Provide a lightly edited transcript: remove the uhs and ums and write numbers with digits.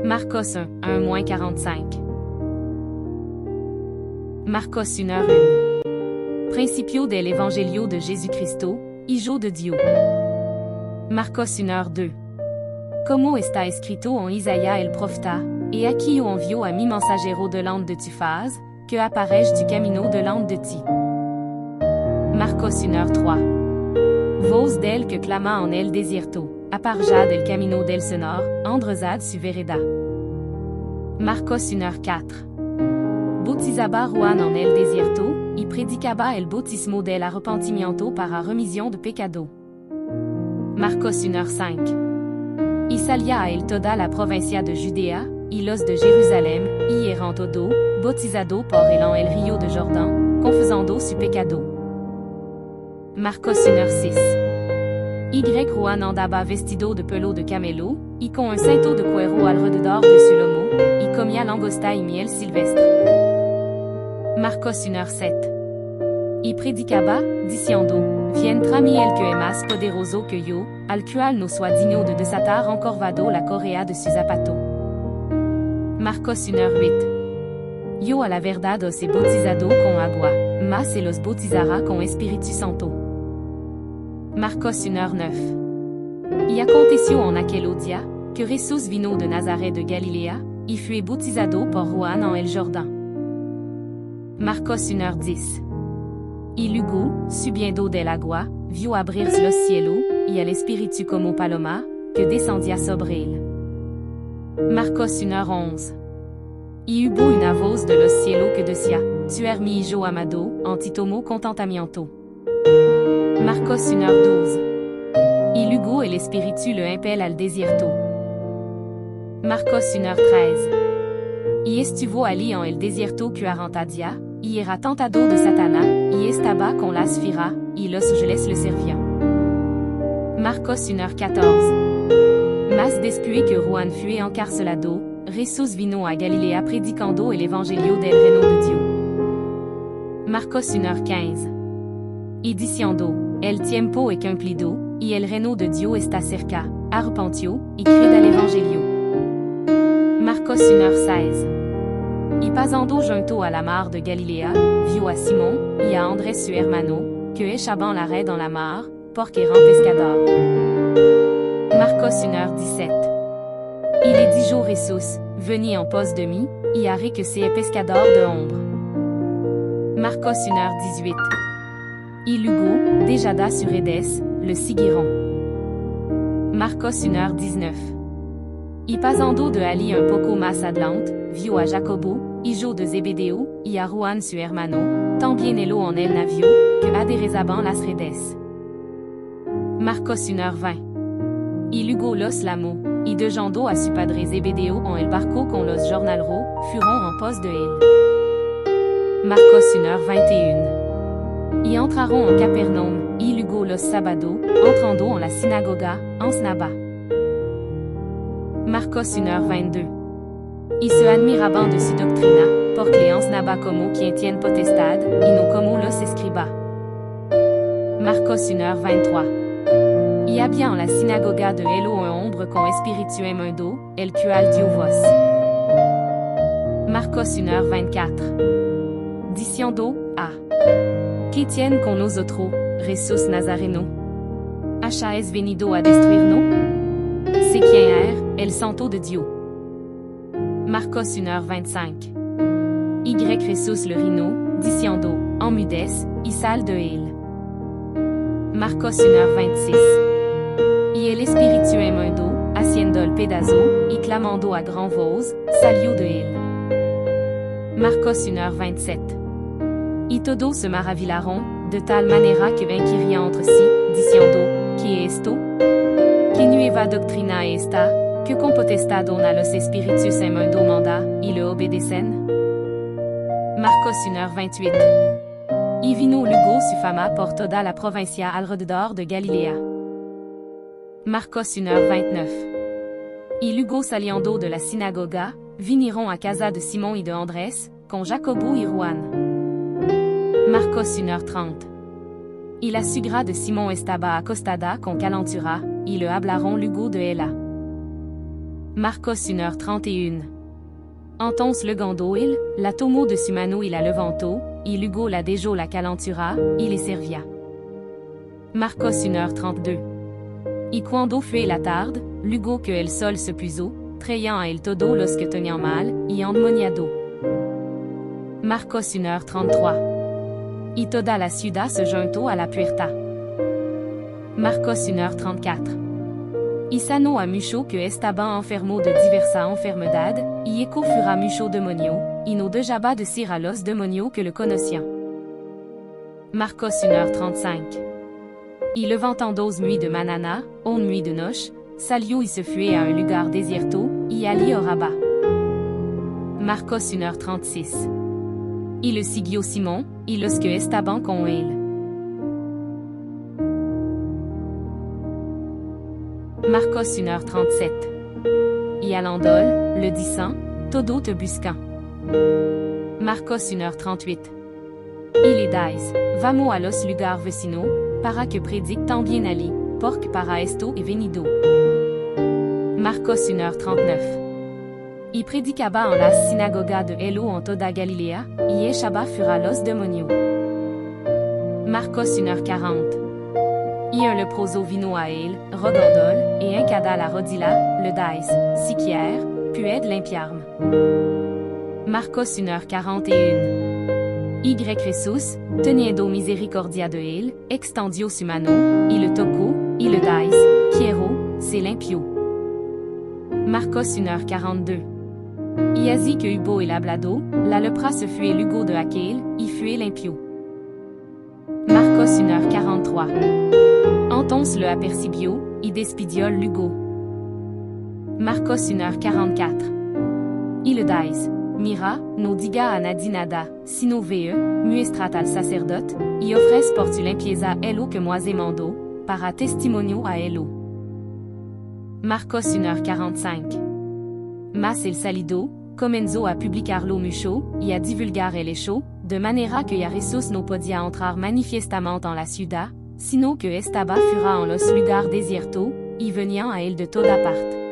Marcos 1, 1-45. Marcos 1h1. Principio del Evangelio de Jesucristo, Hijo de Dios. Marcos 1h2. Como está escrito en Isaías el profeta, et aquí yo envio a mi mensajero delante de tu faz, que aparege du camino delante de ti. Marcos 1h3. Voz del que clama en el desierto, aparja del camino del Senor, endrezad su vereda. Marcos 1h4. Bautizaba Juan en el desierto, y predicaba el bautismo del arrepentimiento para remisión de pecado. Marcos 1h5. Y salía a él toda la provincia de Judea, y los de Jerusalem, y errant todo, bautizado por él en el río de Jordán, confesando su pecado. Marcos 1h6. Y Juan andaba vestido de pelo de camelo, y con un cinto de cuero alrededor de su lomo, y comía langosta y miel silvestre. Marcos 1h7. Y predicaba, diciendo, Vientra mi el que es más poderoso que yo, al cual no soy digno de desatar encorvado la correa de su zapato. Marcos 1h8. Yo a la verdad os he bautizado con agua, mas se los bautizará con Espíritu Santo. Marcos 1h9. Y aconteció en aquel día, que Jesús vino de Nazaret de Galilea, y fue bautizado por Juan en el Jordán. Marcos 1h10. Y luego, subiendo del agua, vio abrirse los cielos, y el Espíritu como paloma, que descendía sobre él. Marcos 1h11. Y hubo una voz de los cielos que decía, Tu eres mi hijo amado, en ti tomo contentamiento. Marcos 1h12. Y luego el Espíritu le impele al desierto. Marcos 1h13. Y estuvo allí en el desierto 40 días, y era tentado de Satana, y estaba con las fieras, y los ángeles le servían. Marcos 1h14. Mas después que Juan fue encarcelado, Jesús vino a Galilea predicando el Evangelio del reino de Dios. Marcos 1h15. Y diciendo, El tiempo es cumplido, y el reino de Dios está cerca, arrepentio, y cred al Evangelio. Marcos 1h16. Y pasando junto a la mar de Galilea, vio a Simon, y a Andrés su hermano, que echaban la red dans la mar, porque eran pescador. Marcos 1h17. Y le dijo Jesús, Venez en pos de mí, y haré que sea pescador de hombre. Marcos 1h18. Y luego, déjà sur Edes, le siguieron. Marcos 1h19. Y pasando de allí un poco más adelante, vio a Jacobo, hijo de Zebedeo, y a Juan su hermano, también él en el navío, que aderezaban las redes. Marcos 1h20. Y luego los llamó, y dejando a su padre Zebedeo en el barco con los jornaleros, fueron en pos de él. Marcos 1h21. Y entraron en Capernaum, y luego los sábados, entrando en la synagoga, enseñaba. Marcos 1h22. Y se admiraban de su doctrina, porque les enseñaba como quien tiene potestad, y no como los escribas. Marcos 1h23. Y había en la synagoga de él un hombre con espíritu inmundo, el cual dio voz. Marcos 1h24. Diciendo, ¿Qué tiene con nosotros, Jesús Nazareno? ¿Has venido a destruirnos? C'est quien es, el Santo de Dios. Marcos 1h25. Y Jesús le rino, diciendo, enmudece, y sal de él. Marcos 1h26. Y el espíritu inmundo, haciendo el pedazo, y clamando a gran voz, salió de él. Marcos 1h27. Y todos se maravillaron, de tal manera que inquirían entre sí, diciendo, ¿Qué es esto? ¿Qué nueva doctrina es esta? Que con potestad dona los espíritus inmundo manda, y le obedecen? Marcos 1h28. Y vino luego su fama por toda la provincia alrededor de Galilea. Marcos 1h29. Y luego saliendo de la sinagoga, vinieron a casa de Simon y de Andrés, con Jacobo y Juan. Marcos 1h30. Y la suegra de Simón estaba acostada con calentura, y le hablaron luego de ella. Marcos 1h31. Antons le Gandoil, la Tomo de Sumano y la Levanto, y Lugo la Dejo la Calentura, y les Servia. Marcos 1h32. Y cuando fue la tarde, Lugo que el sol se puso, trayant a el todo los que tenían mal, y endemoniado. Marcos 1h33. Y toda la ciudad se juntó a la puerta. Marcos 1h34. Y sano a mucho que estaban enfermo de diversa enfermedad, y eco fura mucho demonio, y no dejaba decir a los demonios que le conocían. Marcos 1h35. Y levantant nuits de manana, on nuit de noche, salió y se fue a un lugar desierto, y allí au rabat. Marcos 1h36. Y le siguió Simón, y los que estaban con él. Marcos 1h37. Y Alandol, le disant, todo te buscan. Marcos 1h38. Y le dais, vamos a los lugar vecino, para que predic también allí, porque para esto he venido. Marcos 1h39. Y predicaba en la sinagoga de Elo en toda Galilea, y echaba fura los demonios. Marcos 1h40. Y un leproso vino a él, rogandol, et encada la rodilla, le dais, siquier, pued limpiarme. Marcos 1h41. Y Jesús, teniendo misericordia de él, extendió su mano, y le tocó, y le dais, quiero, se limpió. Marcos 1h42. Y así que hubo el hablado, la lepra se fue lugo de aquel, y fue limpio. Marcos 1h43. Entonces le apercibió, y despidió lugo. Marcos 1h44. Y le dais, mira, no diga a nadie nada, sino vee, muestrat al sacerdote, y ofres por tu limpieza elo que moi mando, para testimonio a elo. Marcos 1h45. Mas el salido, comenzó a publicarlo mucho, y a divulgar el hecho, de manera que ya Jesús no podía entrar manifiestamente en la ciudad, sino que estaba fura en los lugar desierto, y venían a él de toda parte.